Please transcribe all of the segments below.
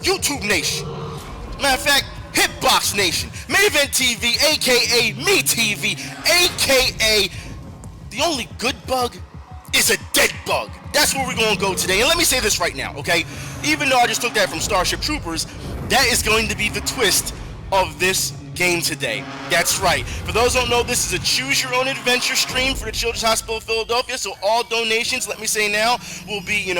YouTube Nation. Matter of fact, Hitbox Nation, Main Event TV, aka Me TV, aka the only good bug is a dead bug. That's where we're gonna go today. And let me say this right now, okay? Even though I just took that from Starship Troopers, that is going to be the twist of this game today. That's right. For those who don't know, this is a choose your own adventure stream for the Children's Hospital of Philadelphia. So all donations, let me say now, will be,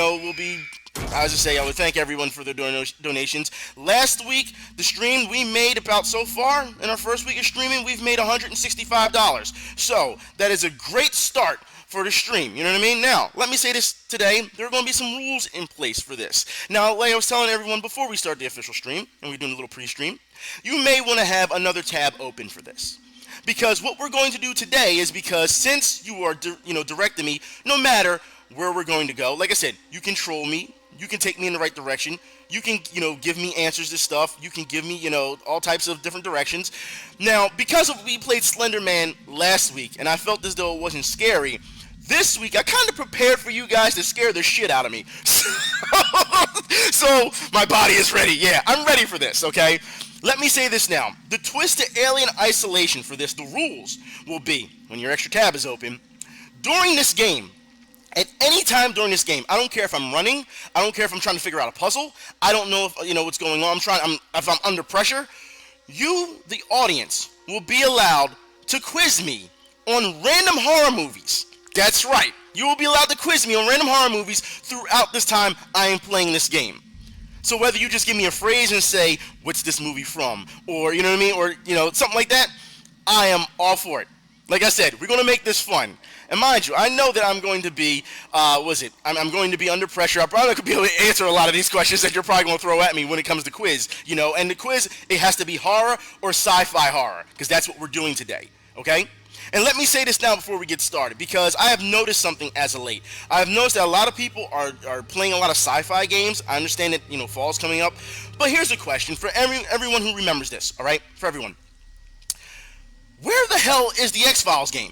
I was just say I would thank everyone for their donations. Last week, the stream we made about so far in our first week of streaming, we've made $165. So that is a great start for the stream. You know what I mean? Now, let me say this today. There are going to be some rules in place for this. Now, like I was telling everyone before we start the official stream, and we're doing a little pre-stream, you may want to have another tab open for this. Because what we're going to do today is because since you are, directing me, no matter where we're going to go, like I said, you control me. You can take me in the right direction. You can, give me answers to stuff. You can give me, all types of different directions. Now, because we played Slender Man last week, and I felt as though it wasn't scary, this week I kind of prepared for you guys to scare the shit out of me. So my body is ready. Yeah, I'm ready for this, okay? Let me say this now. The twist to Alien Isolation for this, the rules will be, when your extra tab is open, during this game, at any time during this game, I don't care if I'm running, I don't care if I'm trying to figure out a puzzle, I don't know if what's going on, if I'm under pressure, you, the audience, will be allowed to quiz me on random horror movies. That's right. You will be allowed to quiz me on random horror movies throughout this time I am playing this game. So whether you just give me a phrase and say, what's this movie from? Or, you know what I mean? Or, something like that, I am all for it. Like I said, we're going to make this fun. And mind you, I know that I'm going to be, I'm going to be under pressure. I probably could be able to answer a lot of these questions that you're probably going to throw at me when it comes to quiz, And the quiz, it has to be horror or sci-fi horror, because that's what we're doing today, okay? And let me say this now before we get started, because I have noticed something as of late. I have noticed that a lot of people are playing a lot of sci-fi games. I understand that, fall's coming up. But here's a question for everyone who remembers this, all right? For everyone. Where the hell is the X-Files game?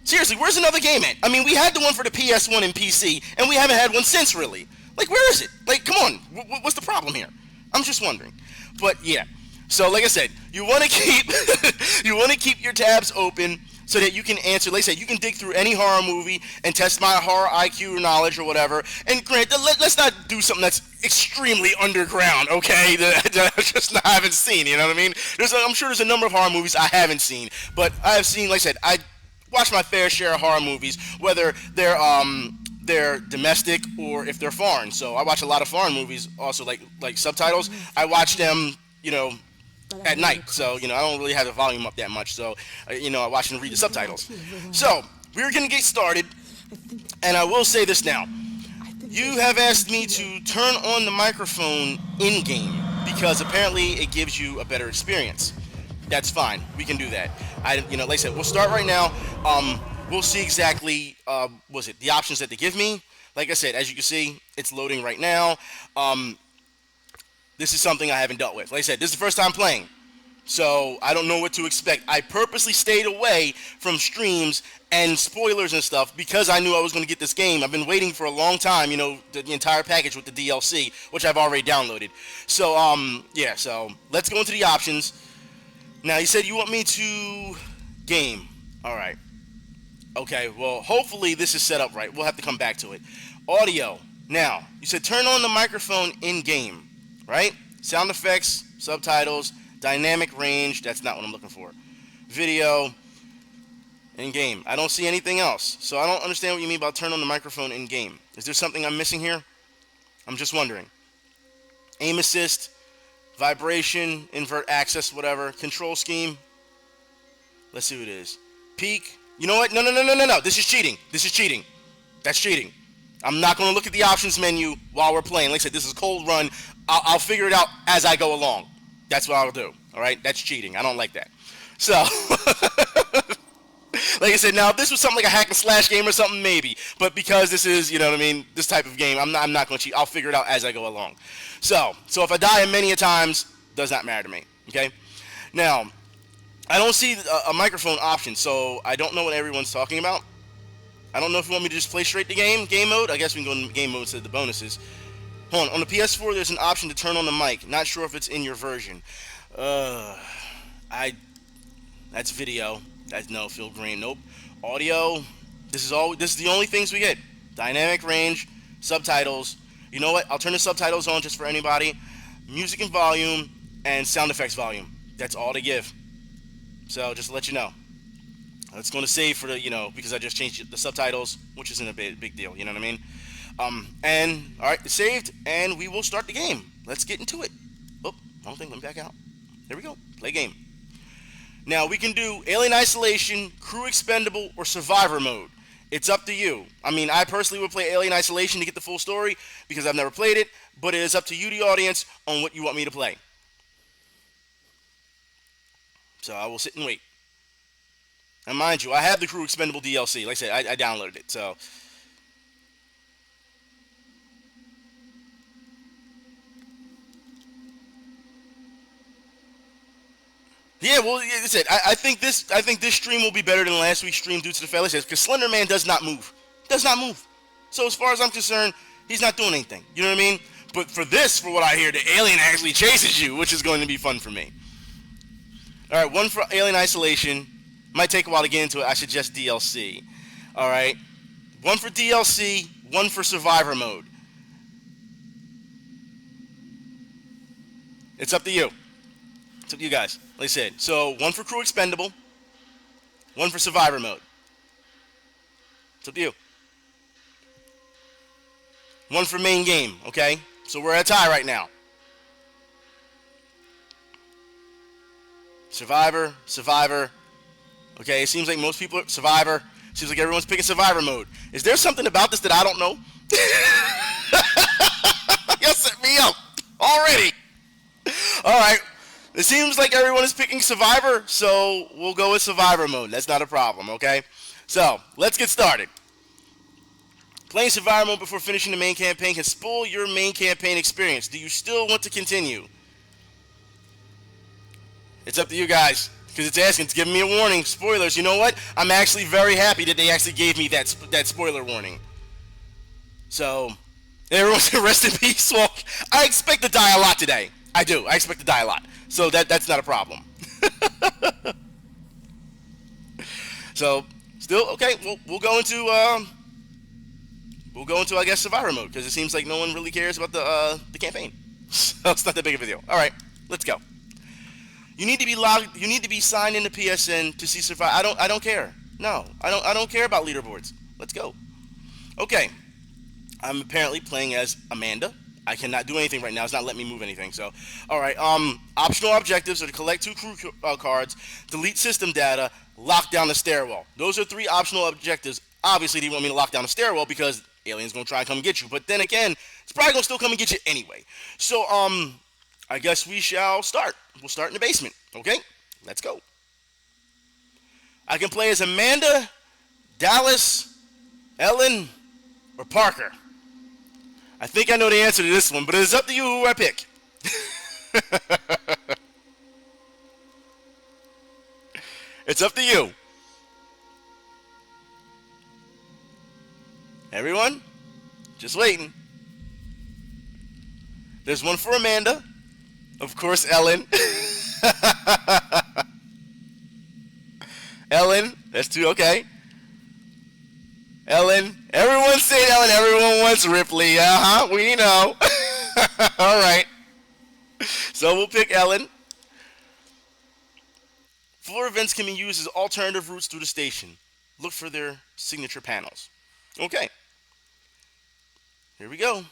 Seriously, where's another game at? I mean, we had the one for the PS1 and PC, and we haven't had one since, really. Like, where is it? Like, come on. What's the problem here? I'm just wondering. But, yeah. So, like I said, you want to keep your tabs open so that you can answer. Like I said, you can dig through any horror movie and test my horror IQ knowledge or whatever. And granted, let's not do something that's extremely underground, okay? That I just haven't seen, you know what I mean? I'm sure there's a number of horror movies I haven't seen. But I have seen, like I said, I watch my fair share of horror movies, whether they're domestic or if they're foreign. So I watch a lot of foreign movies also, like subtitles. I watch them, at night, so I don't really have the volume up that much, so I watch and read the subtitles. So we're gonna get started, and I will say this now. You have asked me to turn on the microphone in game because apparently it gives you a better experience. That's fine, we can do that. Like I said, we'll start right now. We'll see exactly the options that they give me. Like I said, as you can see, it's loading right now. This is something I haven't dealt with. Like I said, this is the first time playing, so I don't know what to expect. I purposely stayed away from streams and spoilers and stuff because I knew I was going to get this game. I've been waiting for a long time, the entire package with the DLC, which I've already downloaded. So, yeah, so let's go into the options. Now, you said you want me to game. All right. Okay, well, hopefully this is set up right. We'll have to come back to it. Audio. Now, you said turn on the microphone in-game. Right? Sound effects, subtitles, dynamic range. That's not what I'm looking for. Video, in-game. I don't see anything else. So I don't understand what you mean by turn on the microphone in-game. Is there something I'm missing here? I'm just wondering. Aim assist, vibration, invert access, whatever. Control scheme. Let's see what it is. Peak. You know what? No. This is cheating. This is cheating. That's cheating. I'm not going to look at the options menu while we're playing. Like I said, this is a cold run. I'll figure it out as I go along. That's what I'll do. All right? That's cheating. I don't like that. So, like I said, now if this was something like a hack and slash game or something, maybe. But because this is, this type of game, I'm not going to cheat. I'll figure it out as I go along. So if I die many a times, does not matter to me. Okay? Now, I don't see a microphone option, so I don't know what everyone's talking about. I don't know if you want me to just play straight to game mode. I guess we can go in game mode instead of the bonuses. Hold on the PS4, there's an option to turn on the mic. Not sure if it's in your version. Uh, I that's video. That's no Phil Green. Nope. Audio. This is the only things we get. Dynamic range, subtitles. You know what? I'll turn the subtitles on just for anybody. Music and volume and sound effects volume. That's all they give. So just to let you know. It's going to save for the, because I just changed the subtitles, which isn't a big deal. You know what I mean? And all right, it's saved, and we will start the game. Let's get into it. Oh, wrong thing. Let me back out. There we go. Play game. Now we can do Alien Isolation, Crew Expendable, or Survivor mode. It's up to you. I mean, I personally would play Alien Isolation to get the full story because I've never played it, but it is up to you, the audience, on what you want me to play. So I will sit and wait. And mind you, I have the Crew Expendable DLC. Like I said, I downloaded it, so... Yeah, well, like I said, I think this stream will be better than last week's stream due to the fact that because Slender Man does not move. Does not move. So as far as I'm concerned, he's not doing anything. You know what I mean? But for what I hear, the alien actually chases you, which is going to be fun for me. Alright, one for Alien Isolation. Might take a while to get into it. I suggest DLC. Alright. One for DLC, one for Survivor mode. It's up to you. It's up to you guys. Like I said, so one for Crew Expendable, one for Survivor mode. It's up to you. One for main game, okay? So we're at a tie right now. Survivor. Okay, it seems like most people are Survivor. Seems like everyone's picking Survivor mode. Is there something about this that I don't know? Y'all set me up already. All right. It seems like everyone is picking Survivor, so we'll go with Survivor mode. That's not a problem, okay? So, let's get started. Playing Survivor mode before finishing the main campaign can spoil your main campaign experience. Do you still want to continue? It's up to you guys, because it's asking, it's giving me a warning. Spoilers, you know what? I'm actually very happy that they actually gave me that spoiler warning. So, everyone's rest in peace. Well, I expect to die a lot today. I do. I expect to die a lot. So that's not a problem. So still okay. We'll go into I guess Survivor mode because it seems like no one really cares about the campaign. So it's not that big of a deal. All right, let's go. You need to be logged. You need to be signed into PSN to see Survivor. I don't care. No, I don't care about leaderboards. Let's go. Okay, I'm apparently playing as Amanda. I cannot do anything right now. It's not letting me move anything. So, all right. Optional objectives are to collect 2 crew cards, delete system data, lock down the stairwell. Those are 3 optional objectives. Obviously, they want me to lock down the stairwell because aliens gonna try and come and get you. But then again, it's probably gonna still come and get you anyway. So, I guess we shall start. We'll start in the basement. Okay, let's go. I can play as Amanda, Dallas, Ellen, or Parker. I think I know the answer to this one, but it is up to you who I pick. It's up to you. Everyone, just waiting. There's one for Amanda. Of course, Ellen. Ellen, that's 2, okay. Ellen. Everyone's saying Ellen. Everyone wants Ripley. We know. All right. So we'll pick Ellen. Floor events can be used as alternative routes through the station. Look for their signature panels. Okay. Here we go.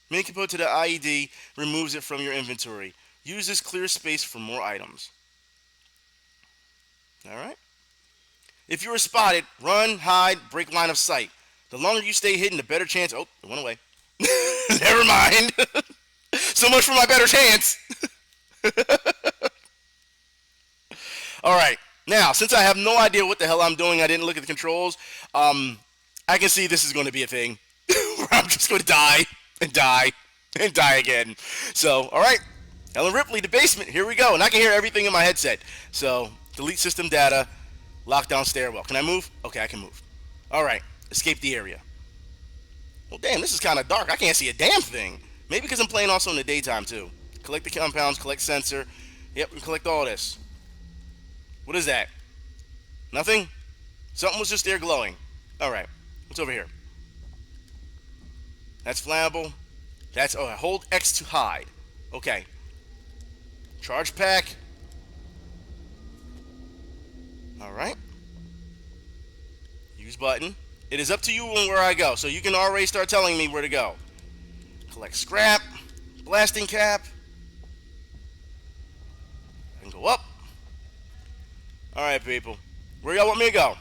Main component to the IED removes it from your inventory. Use this clear space for more items. All right. If you are spotted, run, hide, break line of sight. The longer you stay hidden, the better chance... Oh, it went away. Never mind. So much for my better chance. All right. Now, since I have no idea what the hell I'm doing, I didn't look at the controls, I can see this is going to be a thing where I'm just going to die and die and die again. So, all right. Ellen Ripley, the basement. Here we go. And I can hear everything in my headset. So, delete system data. Lockdown stairwell. Can I move? Okay, I can move. All right. Escape the area. Well, damn, this is kind of dark. I can't see a damn thing. Maybe because I'm playing also in the daytime too. Collect the compounds, collect sensor. Yep, and collect all this. What is that? Nothing? Something was just there glowing. Alright, what's over here? That's flammable. That's, oh, hold X to hide. Okay. Charge pack. Alright. Use button. It is up to you on where I go, so you can already start telling me where to go. Collect scrap. Blasting cap. I can go up. Alright, people. Where y'all want me to go?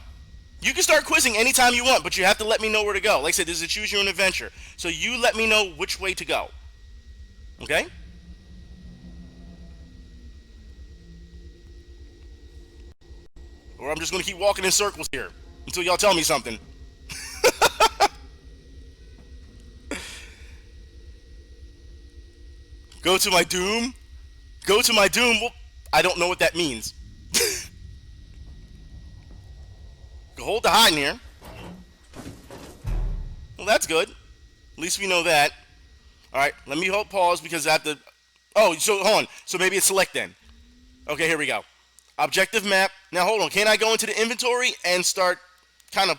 You can start quizzing anytime you want, but you have to let me know where to go. Like I said, this is a choose your own adventure. So you let me know which way to go. Okay? Or I'm just going to keep walking in circles here until y'all tell me something. Go to my doom? Go to my doom? Well, I don't know what that means. Hold the hide in here. Well, that's good. At least we know that. Alright, let me hold pause because I have to... Oh, so hold on. So maybe it's select then. Okay, here we go. Objective map. Now hold on. Can I go into the inventory and start kind of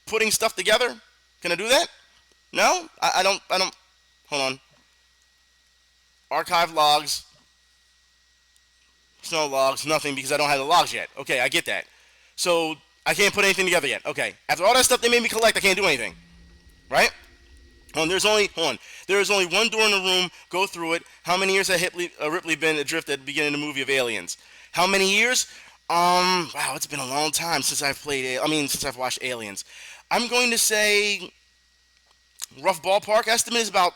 putting stuff together? Can I do that? No? I don't... Hold on. Archive logs. There's no logs. Nothing because I don't have the logs yet. Okay, I get that. So... I can't put anything together yet. Okay. After all that stuff they made me collect, I can't do anything. Right? There's only one door in the room. Go through it. How many years has Ripley been adrift at the beginning of the movie of Aliens? How many years? Wow, it's been a long time since since I've watched Aliens. I'm going to say rough ballpark estimate is about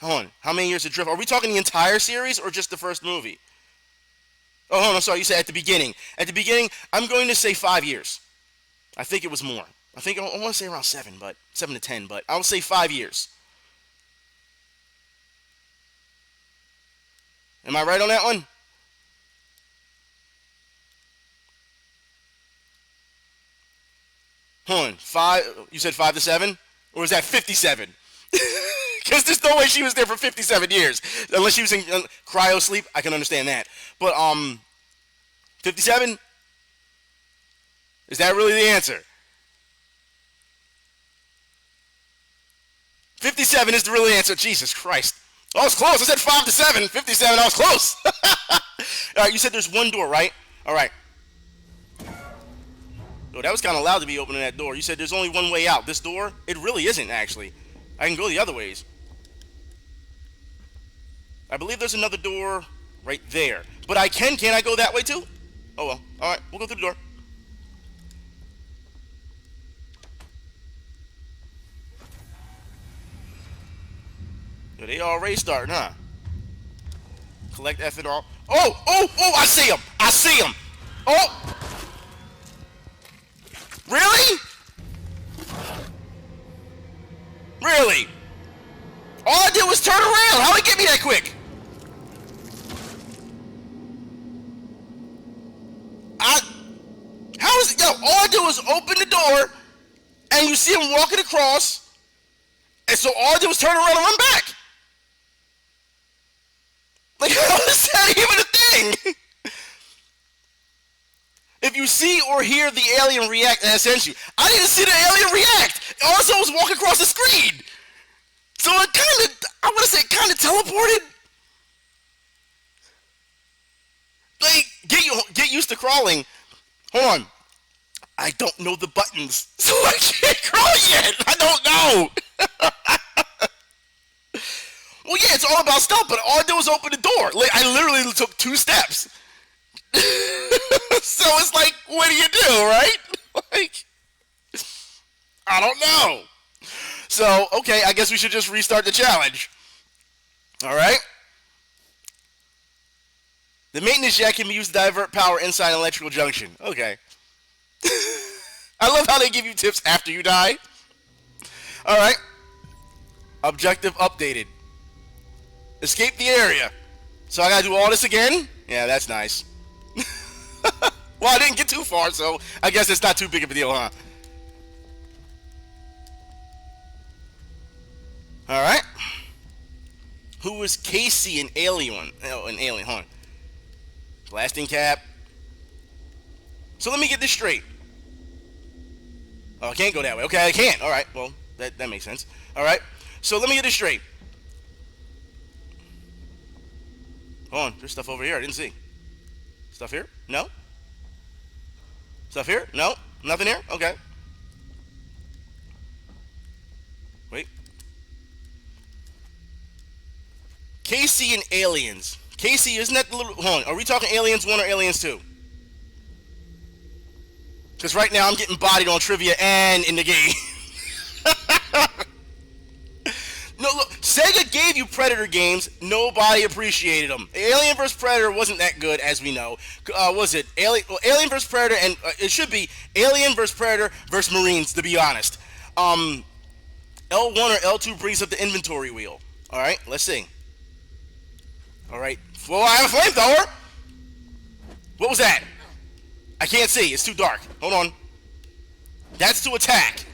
hold on. How many years adrift? Are we talking the entire series or just the first movie? Oh, hold on, I'm sorry, you said at the beginning. At the beginning, I'm going to say 5 years. I think it was more. I want to say around 7 to 10, but I'll say 5 years. Am I right on that one? Hold on, 5, you said 5 to 7? Or is that 57? Because there's no way she was there for 57 years. Unless she was in cryo sleep, I can understand that. But, 57? Is that really the answer? 57 is the real answer. Jesus Christ. I was close. I said 5 to 7. 57, I was close. Alright, you said there's one door, right? Alright. Oh, that was kind of loud to be opening that door. You said there's only one way out. This door? It really isn't, actually. I can go the other ways. I believe there's another door right there. But can't I go that way too? Oh well. Alright, we'll go through the door. Yo, they already starting, huh? Collect ethanol. Oh! I see him! I see him! Oh! Really? Really? All I did was turn around. How'd it get me that quick? How is it? Yo, all I did was open the door, and you see him walking across, and so all I did was turn around and run back. Like, how is that even a thing? If you see or hear the alien react, and I sent you. I didn't see the alien react. All I saw was walk across the screen. So it kind of teleported. Like, get used to crawling. Hold on. I don't know the buttons, so I can't crawl yet. I don't know. Well, yeah, it's all about stealth, but all I did was open the door. Like, I literally took 2 steps. So it's like, what do you do, right? Like, I don't know. So, okay, I guess we should just restart the challenge. Alright? The maintenance jack can be used to divert power inside an electrical junction. Okay. I love how they give you tips after you die. Alright. Objective updated. Escape the area. So I gotta do all this again? Yeah, that's nice. Well, I didn't get too far, so I guess it's not too big of a deal, huh? All right. Who was Casey in Alien? Oh, in Alien, hold on. Blasting cap. So let me get this straight. Oh, I can't go that way. Okay, I can't. All right. Well, that makes sense. All right. So let me get this straight. Hold on. There's stuff over here I didn't see. Stuff here? No. Stuff here? No. Nothing here? Okay. Wait. Casey and Aliens. Casey, isn't that the little... Hold on. Are we talking Aliens 1 or Aliens 2? Because right now I'm getting bodied on trivia and in the game. No, look. Sega gave you Predator games. Nobody appreciated them. Alien vs. Predator wasn't that good, as we know. Was it Alien vs. Predator? And it should be Alien vs. Predator vs. Marines, to be honest. L1 or L2 brings up the inventory wheel. All right, let's see. All right. Well, I have a flamethrower. What was that? I can't see. It's too dark. Hold on. That's to attack.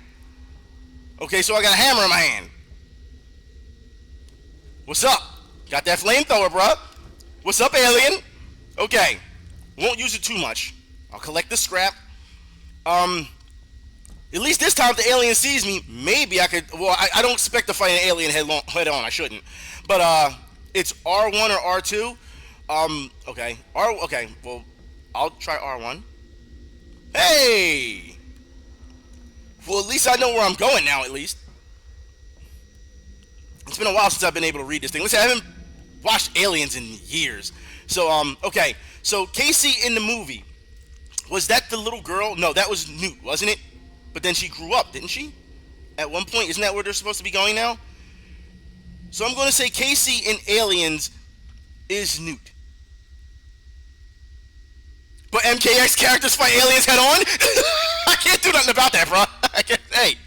Okay, so I got a hammer in my hand. What's up? Got that flamethrower, bruh. What's up, alien? Okay. Won't use it too much. I'll collect the scrap. At least this time if the alien sees me, maybe I could... Well, I don't expect to fight an alien head on. I shouldn't. But, it's R1 or R2. Okay. Okay, well, I'll try R1. Hey! Well, at least I know where I'm going now, at least. It's been a while since I've been able to read this thing. Listen, I haven't watched Aliens in years. So, okay. So, Casey in the movie, was that the little girl? No, that was Newt, wasn't it? But then she grew up, didn't she? At one point, isn't that where they're supposed to be going now? So, I'm going to say Casey in Aliens is Newt. But MKX characters fight aliens head on? I can't do nothing about that, bro. Hey.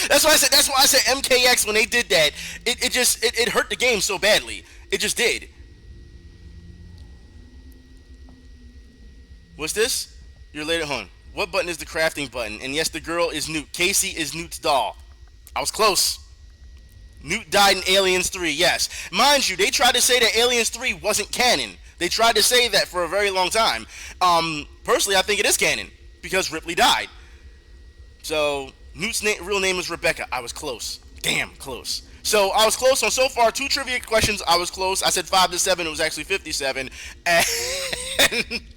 That's why I said MKX when they did that. It hurt the game so badly. It just did. What's this? You're late at home. What button is the crafting button? And yes, the girl is Newt. Casey is Newt's doll. I was close. Newt died in Aliens 3, yes. Mind you, they tried to say that Aliens 3 wasn't canon. They tried to say that for a very long time. Personally, I think it is canon because Ripley died. So, Newt's real name is Rebecca. I was close. Damn, close. So, I was close on so far 2 trivia questions. I was close. I said 5 to 7. It was actually 57. And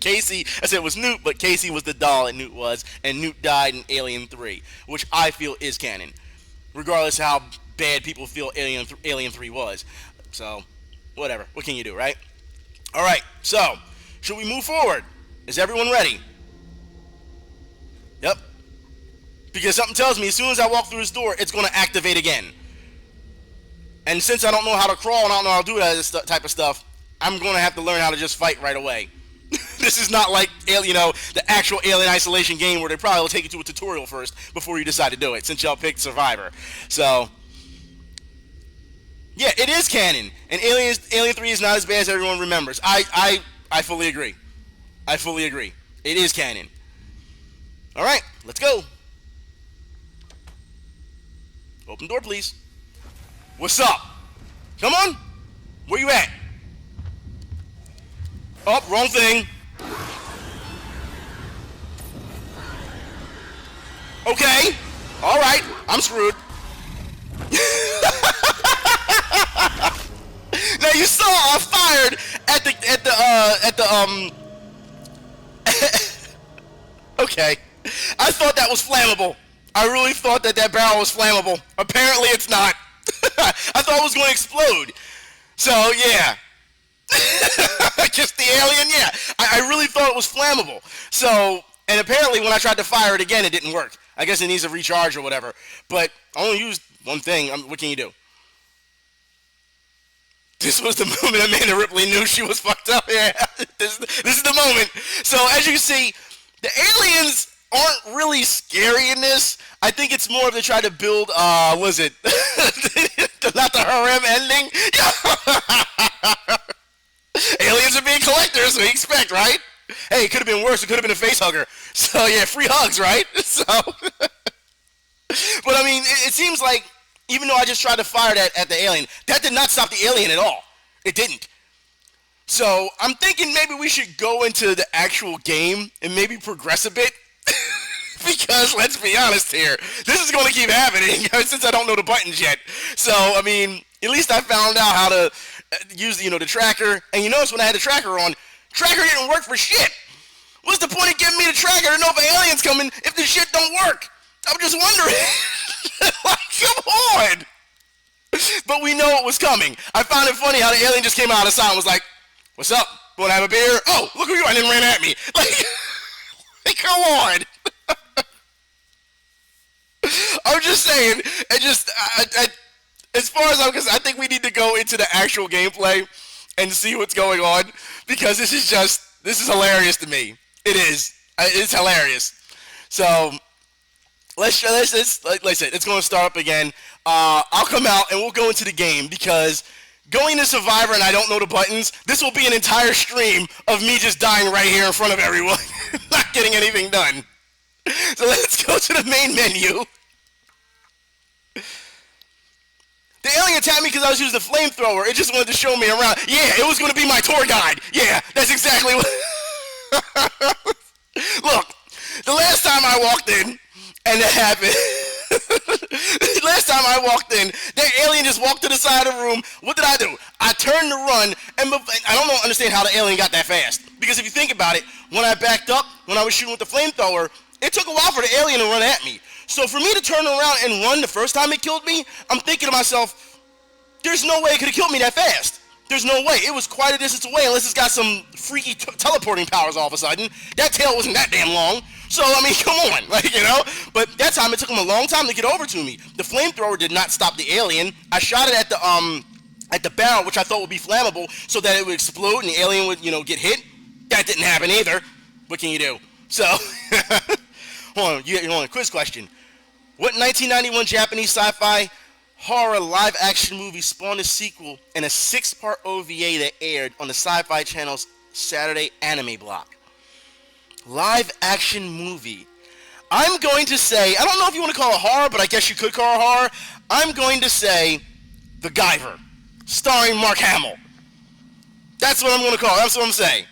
Casey, I said it was Newt, but Casey was the doll and Newt was. And Newt died in Alien 3, which I feel is canon. Regardless of how bad people feel Alien 3 was. So, whatever. What can you do, right? All right. So, should we move forward? Is everyone ready? Yep. Because something tells me as soon as I walk through this door, it's going to activate again. And since I don't know how to crawl and I don't know how to do that type of stuff, I'm going to have to learn how to just fight right away. This is not like, the actual Alien Isolation game where they probably will take you to a tutorial first before you decide to do it, since y'all picked Survivor. So, yeah, it is canon. And Alien 3 is not as bad as everyone remembers. I fully agree. I fully agree. It is canon. All right, let's go. Open door, please. What's up? Come on. Where you at? Oh, wrong thing. Okay. All right. I'm screwed. Now you saw I fired at the Okay. I thought that was flammable. I really thought that barrel was flammable. Apparently it's not. I thought it was going to explode. So, yeah. Just the alien, yeah. I really thought it was flammable. So, and apparently when I tried to fire it again, it didn't work. I guess it needs a recharge or whatever. But I only used one thing. What can you do? This was the moment Amanda Ripley knew she was fucked up. Yeah, this is the moment. So, as you can see, the aliens aren't really scary in this. I think it's more of they try to build, was it? Not the harem ending? Aliens are being collectors, we expect, right? Hey, it could have been worse. It could have been a face hugger. So, yeah, free hugs, right? So, but I mean, it seems like, Even though I just tried to fire that at the alien, that did not stop the alien at all. It didn't. So I'm thinking maybe we should go into the actual game and maybe progress a bit. Because let's be honest here, this is going to keep happening since I don't know the buttons yet. So I mean, at least I found out how to use the tracker. And you notice when I had the tracker on, tracker didn't work for shit. What's the point of giving me the tracker to know if an alien's coming if the shit don't work? I'm just wondering. Like, come on. But we know it was coming. I found it funny how the alien just came out of the side and was like, "What's up? Want to have a beer? Oh, look who you are," and then ran at me. Like come on. I'm just saying, as far as I'm concerned, I think we need to go into the actual gameplay and see what's going on, because this is hilarious to me. It is. It's hilarious. So let's like I said, it's going to start up again. I'll come out and we'll go into the game, because going to Survivor and I don't know the buttons, this will be an entire stream of me just dying right here in front of everyone, not getting anything done. So let's go to the main menu. The alien attacked me because I was using the flamethrower. It just wanted to show me around. Yeah, it was going to be my tour guide. Yeah, that's exactly what... Look, the last time I walked in, and that happened... Last time I walked in, that alien just walked to the side of the room. What did I do? I turned to run, and I don't understand how the alien got that fast. Because if you think about it, when I backed up, when I was shooting with the flamethrower, it took a while for the alien to run at me. So for me to turn around and run the first time it killed me, I'm thinking to myself, there's no way it could have killed me that fast. There's no way. It was quite a distance away, unless it's got some freaky teleporting powers all of a sudden. That tail wasn't that damn long. So, I mean, come on, But that time, it took him a long time to get over to me. The flamethrower did not stop the alien. I shot it at the barrel, which I thought would be flammable, so that it would explode and the alien would, get hit. That didn't happen either. What can you do? So, hold on, quiz question. What 1991 Japanese sci-fi horror live-action movie spawned a sequel and a 6-part OVA that aired on the Sci-Fi Channel's Saturday anime block? Live-action movie. I'm going to say, I don't know if you want to call it horror, but I guess you could call it horror. I'm going to say The Guyver, starring Mark Hamill. That's what I'm going to call it. That's what I'm saying.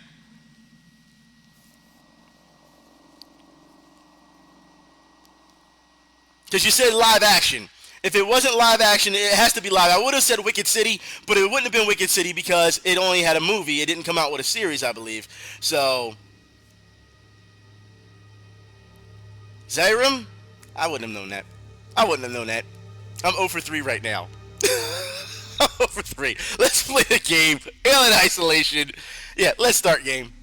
Because you said live action. If it wasn't live action, it has to be live. I would have said Wicked City, but it wouldn't have been Wicked City because it only had a movie. It didn't come out with a series, I believe. So, Zyrum? I wouldn't have known that. I'm 0 for 3 right now. I'm 0 for 3. Let's play the game. Alien Isolation. Yeah, let's start game.